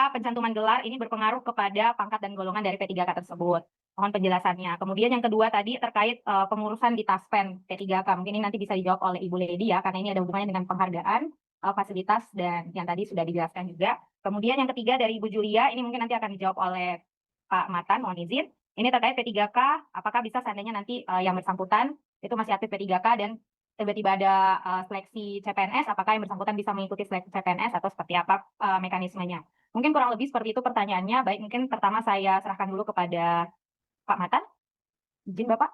apakah pencantuman gelar ini berpengaruh kepada pangkat dan golongan dari P3K tersebut? Mohon penjelasannya. Kemudian yang kedua tadi terkait pengurusan di Taspen P3K. Mungkin ini nanti bisa dijawab oleh Ibu Lady ya, karena ini ada hubungannya dengan penghargaan, fasilitas, dan yang tadi sudah dijelaskan juga. Kemudian yang ketiga dari Ibu Julia, ini mungkin nanti akan dijawab oleh Pak Matan, mohon izin. Ini terkait P3K, apakah bisa seandainya nanti yang bersangkutan itu masih aktif P3K dan tiba-tiba ada seleksi CPNS, apakah yang bersangkutan bisa mengikuti seleksi CPNS atau seperti apa mekanismenya? Mungkin kurang lebih seperti itu pertanyaannya. Baik, mungkin pertama saya serahkan dulu kepada Pak Matan. Izin Bapak.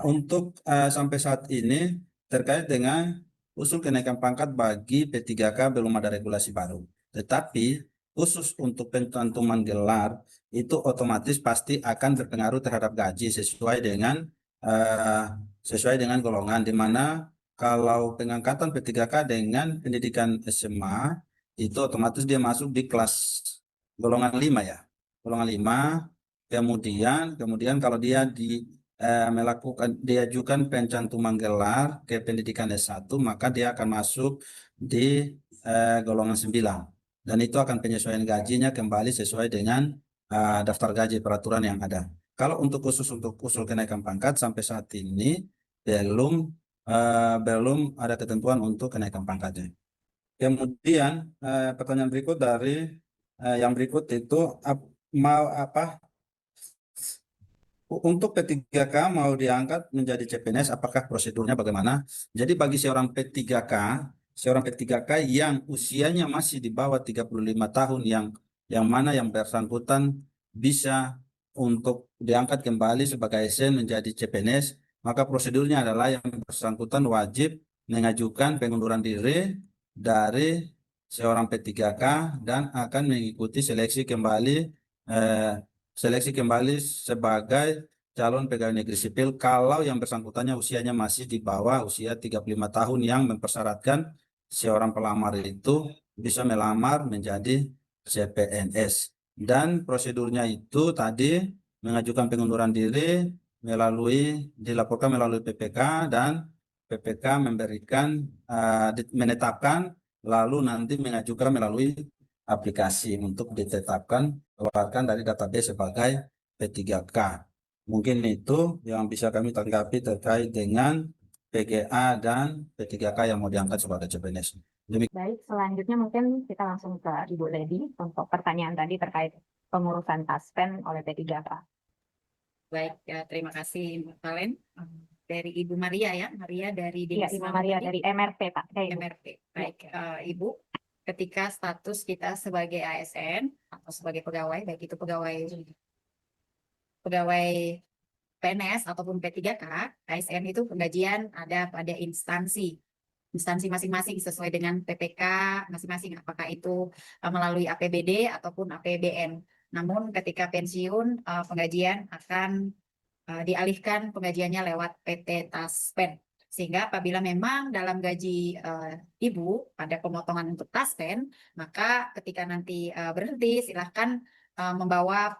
Untuk sampai saat ini terkait dengan usul kenaikan pangkat bagi P3K belum ada regulasi baru. Tetapi khusus untuk pencantuman gelar itu otomatis pasti akan berpengaruh terhadap gaji sesuai dengan golongan, di mana kalau pengangkatan P3K dengan pendidikan SMA itu otomatis dia masuk di kelas golongan 5 ya. Golongan 5, kemudian kalau dia diajukan pencantuman gelar ke pendidikan S1, maka dia akan masuk di golongan 9. Dan itu akan penyesuaian gajinya kembali sesuai dengan daftar gaji peraturan yang ada. Kalau untuk usul kenaikan pangkat sampai saat ini belum ada ketentuan untuk kenaikan pangkatnya. Kemudian pertanyaan berikut yang berikut itu untuk P3K mau diangkat menjadi CPNS, apakah prosedurnya bagaimana? Jadi bagi seorang P3K yang usianya masih di bawah 35 tahun yang mana yang bersangkutan bisa untuk diangkat kembali sebagai ASN menjadi CPNS, maka prosedurnya adalah yang bersangkutan wajib mengajukan pengunduran diri dari seorang P3K dan akan mengikuti seleksi kembali sebagai calon pegawai negeri sipil kalau yang bersangkutannya usianya masih di bawah usia 35 tahun yang mempersyaratkan seorang pelamar itu bisa melamar menjadi CPNS. Dan prosedurnya itu tadi mengajukan pengunduran diri dilaporkan melalui PPK, dan PPK menetapkan, lalu nanti mengajukan melalui aplikasi untuk ditetapkan, keluarkan dari database sebagai P3K. Mungkin itu yang bisa kami tanggapi terkait dengan PGA dan P3K yang mau diangkat sebagai CPNS. Baik, selanjutnya mungkin kita langsung ke Ibu Lady untuk pertanyaan tadi terkait pengurusan Taspen oleh P3K. Baik, ya, terima kasih Mbak Valen. Dari Ibu Maria ya, Maria dari Iya, Ibu Maria dari MRP Pak. MRP. Baik, Ibu, ketika status kita sebagai ASN atau sebagai pegawai, baik itu pegawai PNS ataupun P3K, ASN itu penggajian ada pada instansi masing-masing sesuai dengan PPK masing-masing, apakah itu melalui APBD ataupun APBN. Namun ketika pensiun, penggajian akan dialihkan penggajiannya lewat PT Taspen. Sehingga apabila memang dalam gaji Ibu ada pemotongan untuk Taspen, maka ketika nanti berhenti silahkan membawa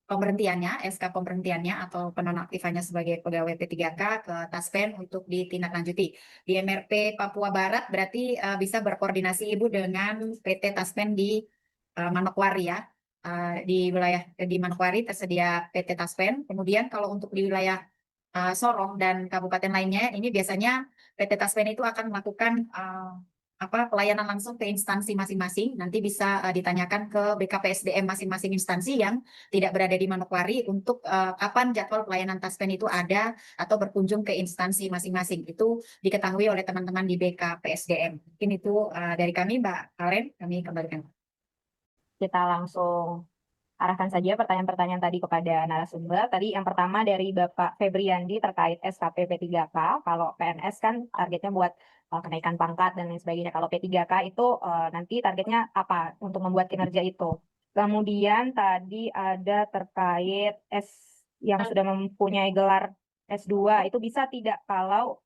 pemberhentiannya, SK pemberhentiannya atau penonaktifannya sebagai pegawai P3K ke Taspen untuk ditindaklanjuti. Di MRP Papua Barat berarti bisa berkoordinasi Ibu dengan PT Taspen di Manokwari ya. Di wilayah di Manokwari tersedia PT Taspen. Kemudian kalau untuk di wilayah Sorong dan kabupaten lainnya, ini biasanya PT Taspen itu akan melakukan pelayanan langsung ke instansi masing-masing. Nanti bisa ditanyakan ke BKPSDM masing-masing instansi yang tidak berada di Manokwari untuk kapan jadwal pelayanan Taspen itu ada atau berkunjung ke instansi masing-masing. Itu diketahui oleh teman-teman di BKPSDM. Mungkin itu dari kami, Mbak Valen, kami kembalikan. Kita langsung arahkan saja pertanyaan-pertanyaan tadi kepada narasumber. Tadi yang pertama dari Bapak Febriandi terkait SKP P3K. Kalau PNS kan targetnya buat kenaikan pangkat dan lain sebagainya. Kalau P3K itu nanti targetnya apa untuk membuat kinerja itu. Kemudian tadi ada terkait yang sudah mempunyai gelar S2 itu bisa tidak kalau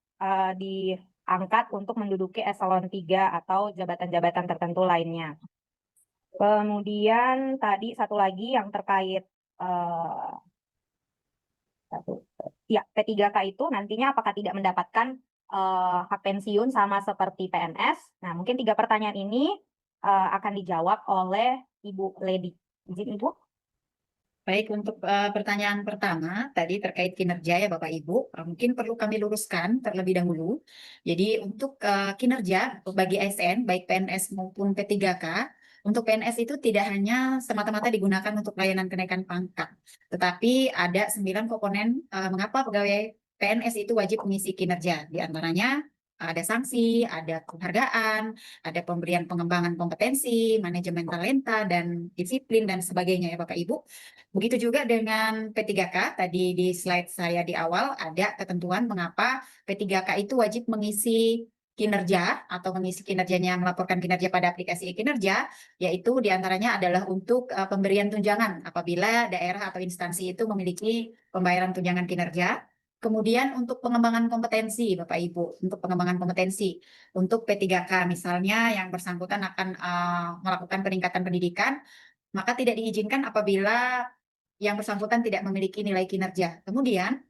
diangkat untuk menduduki eselon 3 atau jabatan-jabatan tertentu lainnya. Kemudian tadi satu lagi yang terkait P3K itu nantinya apakah tidak mendapatkan hak pensiun sama seperti PNS? Nah, mungkin 3 pertanyaan ini akan dijawab oleh Ibu Lady. Izin Ibu. Baik, untuk pertanyaan pertama tadi terkait kinerja ya Bapak Ibu, mungkin perlu kami luruskan terlebih dahulu. Jadi untuk kinerja bagi ASN, baik PNS maupun P3K, untuk PNS itu tidak hanya semata-mata digunakan untuk layanan kenaikan pangkat, tetapi ada 9 komponen mengapa pegawai PNS itu wajib mengisi kinerja. Di antaranya ada sanksi, ada penghargaan, ada pemberian pengembangan kompetensi, manajemen talenta, dan disiplin, dan sebagainya ya Bapak Ibu. Begitu juga dengan P3K, tadi di slide saya di awal ada ketentuan mengapa P3K itu wajib mengisi kinerja atau mengisi kinerjanya, melaporkan kinerja pada aplikasi e-kinerja, yaitu diantaranya adalah untuk pemberian tunjangan apabila daerah atau instansi itu memiliki pembayaran tunjangan kinerja. Kemudian untuk pengembangan kompetensi, Bapak Ibu, untuk pengembangan kompetensi. Untuk P3K misalnya yang bersangkutan akan melakukan peningkatan pendidikan, maka tidak diizinkan apabila yang bersangkutan tidak memiliki nilai kinerja. Kemudian,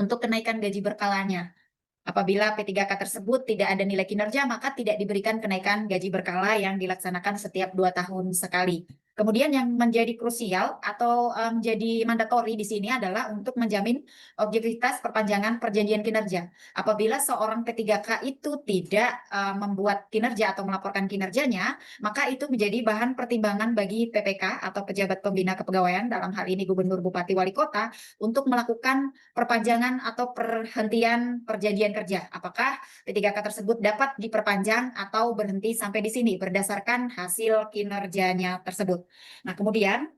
untuk kenaikan gaji berkalanya, apabila P3K tersebut tidak ada nilai kinerja, maka tidak diberikan kenaikan gaji berkala yang dilaksanakan setiap 2 tahun sekali. Kemudian yang menjadi krusial atau menjadi mandatori di sini adalah untuk menjamin objektivitas perpanjangan perjanjian kinerja. Apabila seorang P3K itu tidak membuat kinerja atau melaporkan kinerjanya, maka itu menjadi bahan pertimbangan bagi PPK atau pejabat pembina kepegawaian, dalam hal ini Gubernur, Bupati, Wali Kota, untuk melakukan perpanjangan atau perhentian perjanjian kerja. Apakah P3K tersebut dapat diperpanjang atau berhenti sampai di sini berdasarkan hasil kinerjanya tersebut. Nah, kemudian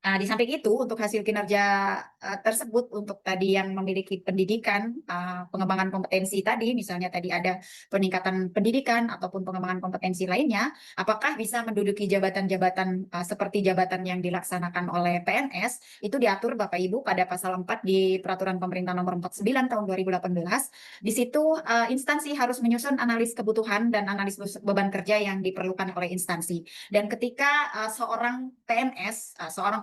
di samping itu, untuk hasil kinerja tersebut, untuk tadi yang memiliki pendidikan, pengembangan kompetensi tadi, misalnya tadi ada peningkatan pendidikan ataupun pengembangan kompetensi lainnya, apakah bisa menduduki jabatan-jabatan seperti jabatan yang dilaksanakan oleh PNS, itu diatur Bapak Ibu pada pasal 4 di Peraturan Pemerintah Nomor 49 Tahun 2018. Di situ instansi harus menyusun analis kebutuhan dan analis beban kerja yang diperlukan oleh instansi. Dan ketika seorang PNS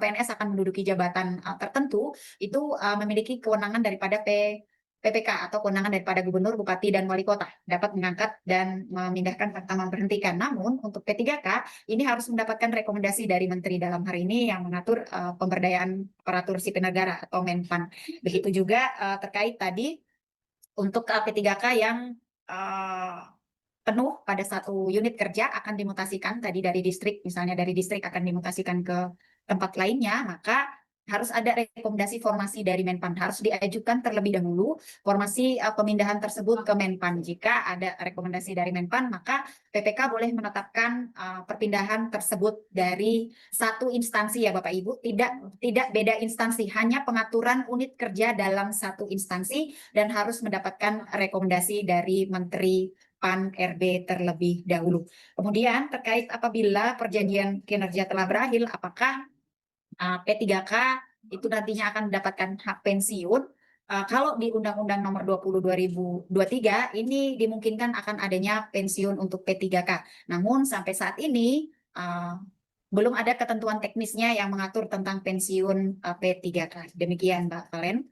akan menduduki jabatan tertentu, itu memiliki kewenangan daripada PPK atau kewenangan daripada Gubernur, Bupati, dan Wali Kota dapat mengangkat dan memindahkan serta memberhentikan. Namun untuk P3K ini harus mendapatkan rekomendasi dari Menteri, dalam hal ini yang mengatur pemberdayaan aparatur sipil negara atau Menpan. Begitu juga terkait tadi untuk P3K yang penuh pada satu unit kerja akan dimutasikan tadi dari distrik, misalnya dari distrik akan dimutasikan ke tempat lainnya, maka harus ada rekomendasi formasi dari Menpan. Harus diajukan terlebih dahulu formasi pemindahan tersebut ke Menpan. Jika ada rekomendasi dari Menpan, maka PPK boleh menetapkan perpindahan tersebut dari satu instansi ya Bapak Ibu, tidak beda instansi, hanya pengaturan unit kerja dalam satu instansi dan harus mendapatkan rekomendasi dari Menteri PAN RB terlebih dahulu. Kemudian terkait apabila perjanjian kinerja telah berakhir, apakah P3K itu nantinya akan mendapatkan hak pensiun? Kalau di Undang-Undang Nomor 20 2023 ini dimungkinkan akan adanya pensiun untuk P3K. Namun sampai saat ini belum ada ketentuan teknisnya yang mengatur tentang pensiun P3K. Demikian Mbak Valen.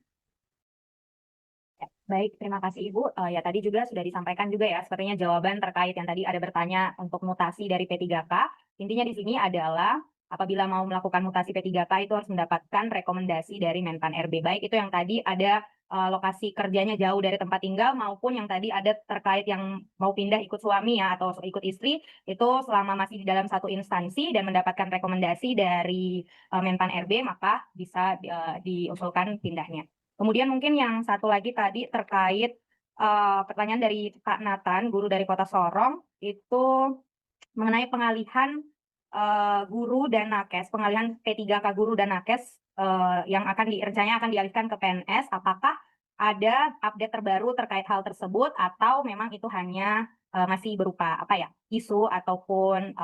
Baik, terima kasih Ibu. Ya tadi juga sudah disampaikan juga ya, sepertinya jawaban terkait yang tadi ada bertanya untuk mutasi dari P3K. Intinya di sini adalah apabila mau melakukan mutasi P3K itu harus mendapatkan rekomendasi dari Menpan RB. Baik itu yang tadi ada lokasi kerjanya jauh dari tempat tinggal maupun yang tadi ada terkait yang mau pindah ikut suami ya atau ikut istri, itu selama masih di dalam satu instansi dan mendapatkan rekomendasi dari Menpan RB maka bisa diusulkan pindahnya. Kemudian mungkin yang satu lagi tadi terkait pertanyaan dari Kak Nathan, guru dari Kota Sorong, itu mengenai pengalihan guru dan nakes, pengalihan P3K guru dan nakes yang rencananya akan dialihkan ke PNS. Apakah ada update terbaru terkait hal tersebut atau memang itu hanya masih berupa isu ataupun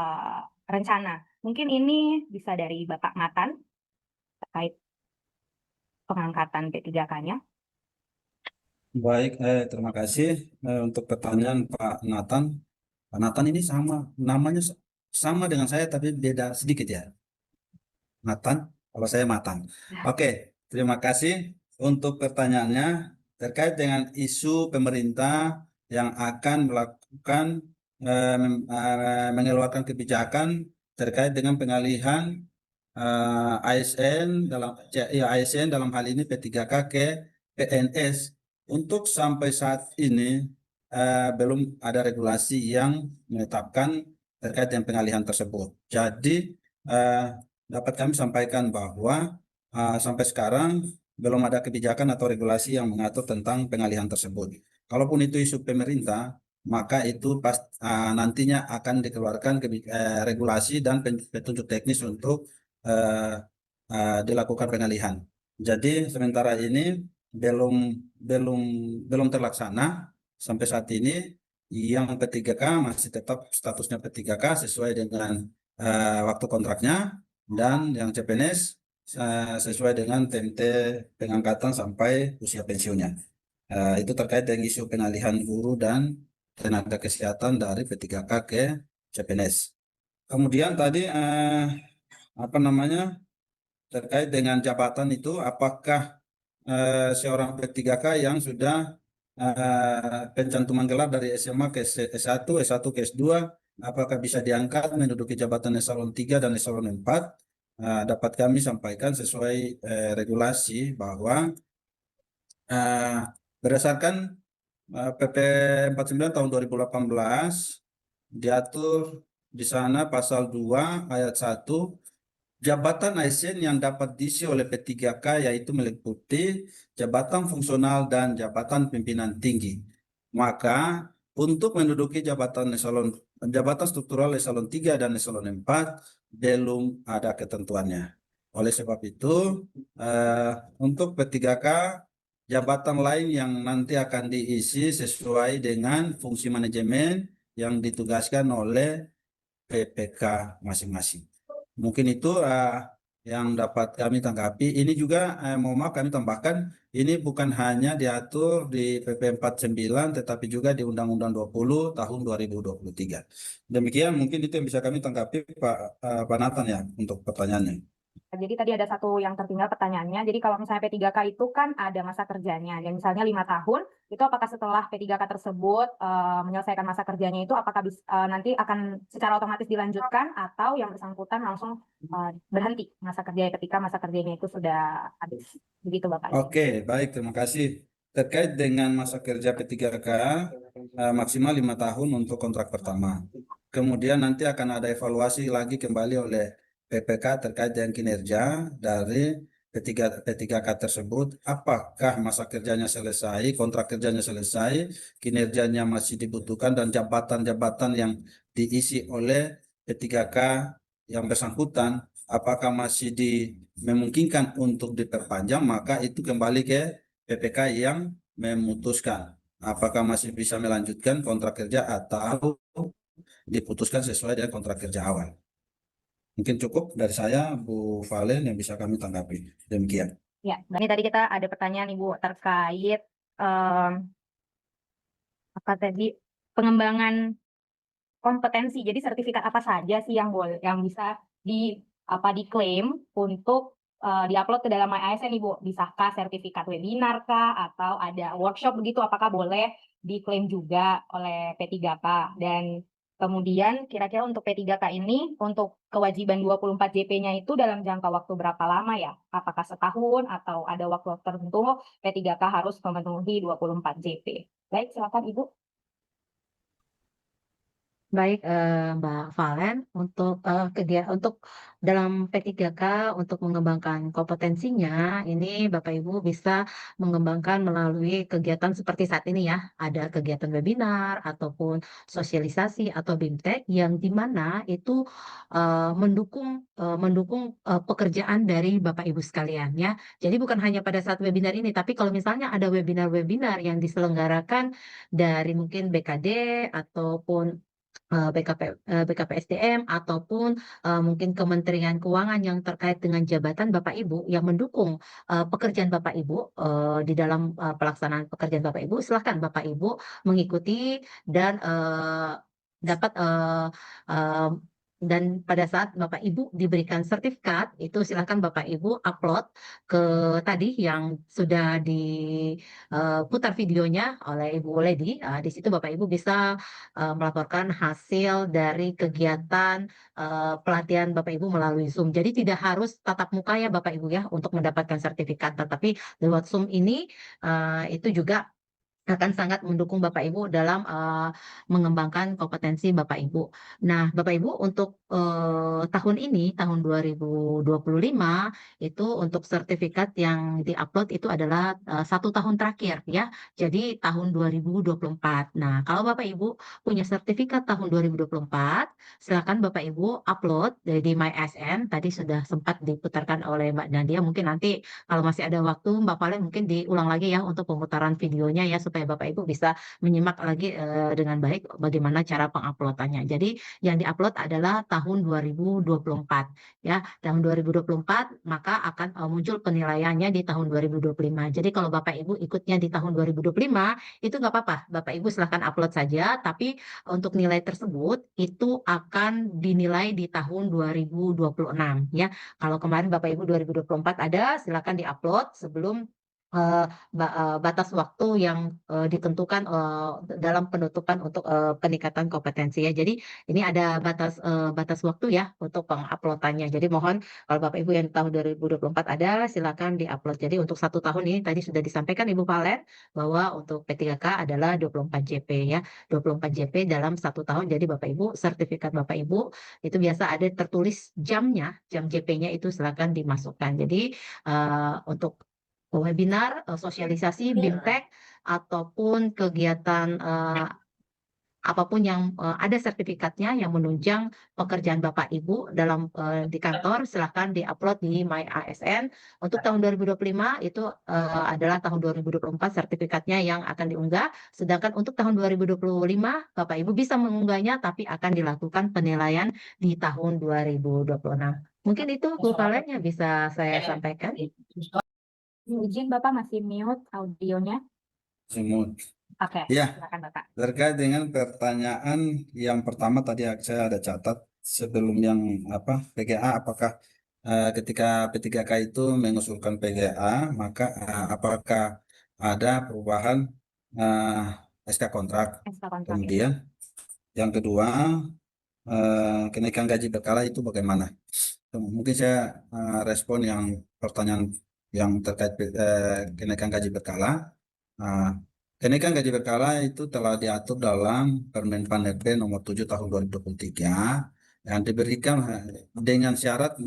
rencana? Mungkin ini bisa dari Bapak Nathan terkait pengangkatan P3K-nya. Baik, terima kasih untuk pertanyaan Pak Nathan. Pak Nathan ini namanya sama dengan saya tapi beda sedikit ya. Nathan, kalau saya Matan. Oke, terima kasih untuk pertanyaannya terkait dengan isu pemerintah yang akan melakukan mengeluarkan kebijakan terkait dengan pengalihan ASN dalam hal ini P3K ke PNS. Untuk sampai saat ini belum ada regulasi yang menetapkan terkait dengan pengalihan tersebut. Jadi dapat kami sampaikan bahwa sampai sekarang belum ada kebijakan atau regulasi yang mengatur tentang pengalihan tersebut. Kalaupun itu isu pemerintah, maka itu nantinya akan dikeluarkan regulasi dan petunjuk teknis untuk dilakukan pengalihan. Jadi sementara ini belum terlaksana sampai saat ini. Yang P3K masih tetap statusnya P3K sesuai dengan waktu kontraknya, dan yang CPNS sesuai dengan TMT pengangkatan sampai usia pensiunnya. Itu terkait dengan isu pengalihan guru dan tenaga kesehatan dari P3K ke CPNS. Kemudian tadi terkait dengan jabatan itu, apakah seorang P3K yang sudah pencantuman gelar dari SMA ke S1, S1 ke S2, apakah bisa diangkat menduduki jabatan eselon 3 dan eselon 4? Dapat kami sampaikan sesuai regulasi bahwa berdasarkan PP 49 tahun 2018 diatur di sana pasal 2 ayat 1, jabatan ASN yang dapat diisi oleh P3K yaitu meliputi jabatan fungsional dan jabatan pimpinan tinggi. Maka untuk menduduki jabatan struktural eselon 3 dan eselon 4 belum ada ketentuannya. Oleh sebab itu, untuk P3K jabatan lain yang nanti akan diisi sesuai dengan fungsi manajemen yang ditugaskan oleh PPK masing-masing. Mungkin itu yang dapat kami tanggapi. Ini juga mohon maaf kami tambahkan, ini bukan hanya diatur di PP 49 tetapi juga di Undang-Undang 20 tahun 2023. Demikian mungkin itu yang bisa kami tanggapi Pak Nathan ya untuk pertanyaannya. Jadi tadi ada satu yang tertinggal pertanyaannya. Jadi kalau misalnya P3K itu kan ada masa kerjanya. Dan misalnya 5 tahun, itu apakah setelah P3K tersebut menyelesaikan masa kerjanya itu apakah nanti akan secara otomatis dilanjutkan atau yang bersangkutan langsung berhenti masa kerja ketika masa kerjanya itu sudah habis. Begitu Bapak. Oke, baik, terima kasih. Terkait dengan masa kerja P3K maksimal 5 tahun untuk kontrak pertama. Kemudian nanti akan ada evaluasi lagi kembali oleh PPK terkait dengan kinerja dari P3K tersebut. Apakah masa kerjanya selesai, kontrak kerjanya selesai, kinerjanya masih dibutuhkan, dan jabatan-jabatan yang diisi oleh P3K yang bersangkutan apakah masih memungkinkan untuk diperpanjang, maka itu kembali ke PPK yang memutuskan apakah masih bisa melanjutkan kontrak kerja atau diputuskan sesuai dengan kontrak kerja awal. Mungkin cukup dari saya, Bu Valen, yang bisa kami tanggapi. Demikian. Ya, ini tadi kita ada pertanyaan Ibu terkait apa tadi pengembangan kompetensi. Jadi sertifikat apa saja sih yang bisa diklaim untuk diupload ke dalam MyASN Ibu? Bisakah sertifikat webinar kah atau ada workshop begitu? Apakah boleh diklaim juga oleh P3K? Dan kemudian kira-kira untuk P3K ini untuk kewajiban 24 JP-nya itu dalam jangka waktu berapa lama ya? Apakah setahun atau ada waktu tertentu P3K harus memenuhi 24 JP? Baik, silakan Ibu. Baik, Mbak Valen, untuk untuk dalam P3K untuk mengembangkan kompetensinya, ini Bapak Ibu bisa mengembangkan melalui kegiatan seperti saat ini ya. Ada kegiatan webinar ataupun sosialisasi atau BIMTEK yang di mana itu mendukung pekerjaan dari Bapak Ibu sekalian ya. Jadi bukan hanya pada saat webinar ini, tapi kalau misalnya ada webinar-webinar yang diselenggarakan dari mungkin BKD ataupun BKPSDM ataupun mungkin Kementerian Keuangan yang terkait dengan jabatan Bapak Ibu yang mendukung pekerjaan Bapak Ibu di dalam pelaksanaan pekerjaan Bapak Ibu, silahkan Bapak Ibu mengikuti dan dapat dan pada saat Bapak Ibu diberikan sertifikat, itu silakan Bapak Ibu upload ke tadi yang sudah diputar videonya oleh Ibu Lady. Di situ Bapak Ibu bisa melaporkan hasil dari kegiatan pelatihan Bapak Ibu melalui Zoom. Jadi tidak harus tatap muka ya Bapak Ibu ya untuk mendapatkan sertifikat, tetapi lewat Zoom ini itu juga akan sangat mendukung Bapak Ibu dalam mengembangkan kompetensi Bapak Ibu. Nah, Bapak Ibu untuk tahun ini, tahun 2025, itu untuk sertifikat yang diupload itu adalah 1 tahun terakhir ya. Jadi tahun 2024. Nah, kalau Bapak Ibu punya sertifikat tahun 2024, silakan Bapak Ibu upload di MySN. Tadi sudah sempat diputarkan oleh Mbak Nadia. Mungkin nanti kalau masih ada waktu, Mbak Valen mungkin diulang lagi ya untuk pemutaran videonya ya supaya Bapak Ibu bisa menyimak lagi dengan baik bagaimana cara penguploadannya. Jadi yang diupload adalah tahun 2024 ya. Tahun 2024 maka akan muncul penilaiannya di tahun 2025. Jadi kalau Bapak Ibu ikutnya di tahun 2025 itu nggak apa-apa. Bapak Ibu silahkan upload saja, tapi untuk nilai tersebut itu akan dinilai di tahun 2026 ya. Kalau kemarin Bapak Ibu 2024 ada, silakan diupload sebelum batas waktu yang ditentukan dalam penutupan untuk peningkatan kompetensi ya. Jadi ini ada batas waktu ya untuk penguploadannya. Jadi mohon kalau Bapak Ibu yang tahun 2024 ada, silakan diupload. Jadi untuk 1 tahun ini tadi sudah disampaikan Ibu Valen bahwa untuk P3K adalah 24 JP ya. 24 JP dalam 1 tahun. Jadi Bapak Ibu, sertifikat Bapak Ibu itu biasa ada tertulis jamnya, jam JP-nya itu silakan dimasukkan. Jadi untuk webinar, sosialisasi, BIMTEK, ataupun kegiatan apapun yang ada sertifikatnya yang menunjang pekerjaan Bapak Ibu dalam di kantor, silahkan diupload di MyASN. Untuk tahun 2025 itu adalah tahun 2024 sertifikatnya yang akan diunggah. Sedangkan untuk tahun 2025 Bapak Ibu bisa mengunggahnya tapi akan dilakukan penilaian di tahun 2026. Mungkin itu Bu Valen yang bisa saya sampaikan. Izin Bapak masih mute audionya. Semut. Oke, Ya, silakan Bapak. terkait dengan pertanyaan yang pertama tadi saya ada catat sebelum yang PGA, apakah ketika P3K itu mengusulkan PGA, maka apakah ada perubahan SK kontrak? SK kontrak. Kemudian yang kedua, kenaikan gaji berkala itu bagaimana? Mungkin saya respon yang pertanyaan yang terkait kenaikan gaji berkala. Kenaikan gaji berkala itu telah diatur dalam Permen.Pan RB nomor 7 tahun 2023 yang diberikan dengan syarat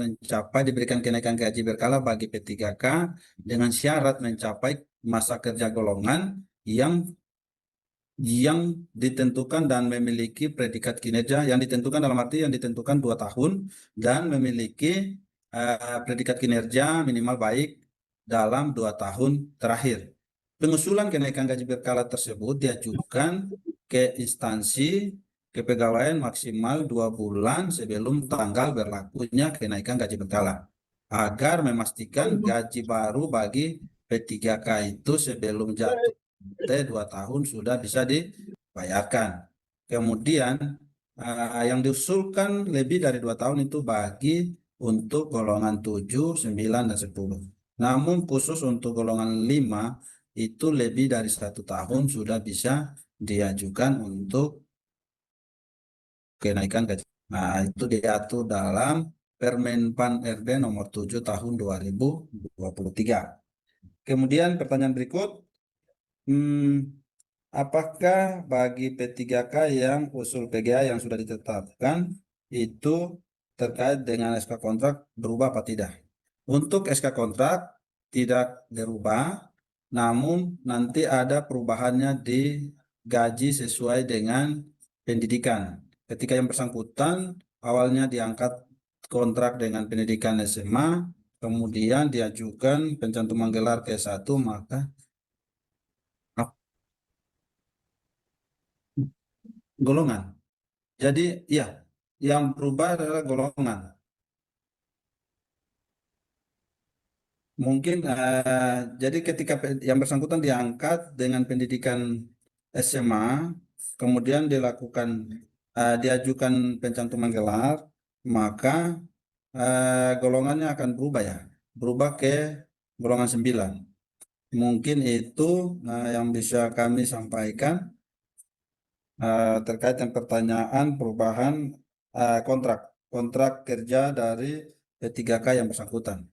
diberikan kenaikan gaji berkala bagi P3K dengan syarat mencapai masa kerja golongan yang ditentukan dan memiliki predikat kinerja yang ditentukan dalam arti yang ditentukan 2 tahun dan memiliki predikat kinerja minimal baik dalam 2 tahun terakhir. Pengusulan kenaikan gaji berkala tersebut diajukan ke instansi kepegawaian maksimal 2 bulan sebelum tanggal berlakunya kenaikan gaji berkala agar memastikan gaji baru bagi P3K itu sebelum jatuh 2 tahun sudah bisa dibayarkan. Kemudian yang diusulkan lebih dari 2 tahun itu bagi untuk golongan 7, 9, dan 10. Namun khusus untuk golongan 5 itu lebih dari 1 tahun sudah bisa diajukan untuk kenaikan gaji. Nah, itu diatur dalam Permen.Pan RB nomor 7 tahun 2023. Kemudian pertanyaan berikut, apakah bagi P3K yang usul PGA yang sudah ditetapkan itu terkait dengan SK kontrak berubah apa tidak? Untuk SK kontrak tidak berubah, namun nanti ada perubahannya di gaji sesuai dengan pendidikan. Ketika yang bersangkutan awalnya diangkat kontrak dengan pendidikan SMA, kemudian diajukan pencantuman gelar K1, maka golongan. Jadi ya, yang berubah adalah golongan. Mungkin jadi ketika yang bersangkutan diangkat dengan pendidikan SMA, kemudian diajukan pencantuman gelar, maka golongannya akan berubah ya, berubah ke golongan 9. Mungkin itu yang bisa kami sampaikan terkait dengan pertanyaan perubahan kontrak kerja dari P3K yang bersangkutan.